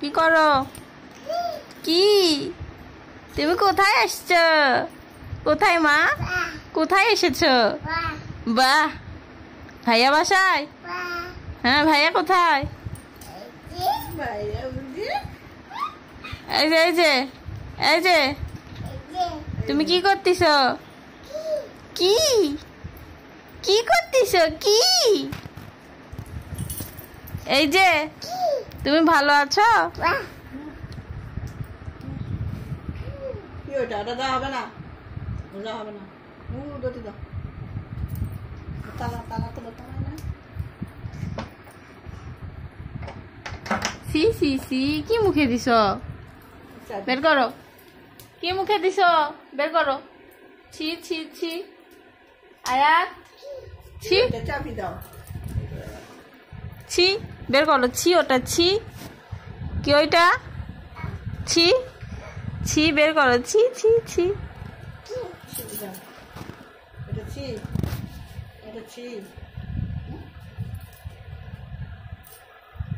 কি করো? কি তুমি কোথায় আসছো? কোথায় মা? কোথায় এসেছো? বাহ, ভাইয়া বাসায়? হ্যাঁ, ভাইয়া কোথায়? এই যে এই যে এই যে তুমি কি করতেছ? কি কি করতেছ? কি এই যে তুমি ভালো আছো? হবে না, হবে না। সি সি সি, কি মুখে দিছ? বের করো, কি মুখে দিছ? বের করো। ছি ছি ছি, আয়াত ছি চাবি দাও। ছি, বের করো। ছি, ওটা ছি। কি ওইটা? ছি ছি, বের করো। ছি ছি ছি। এটা ছি, এটা ছি।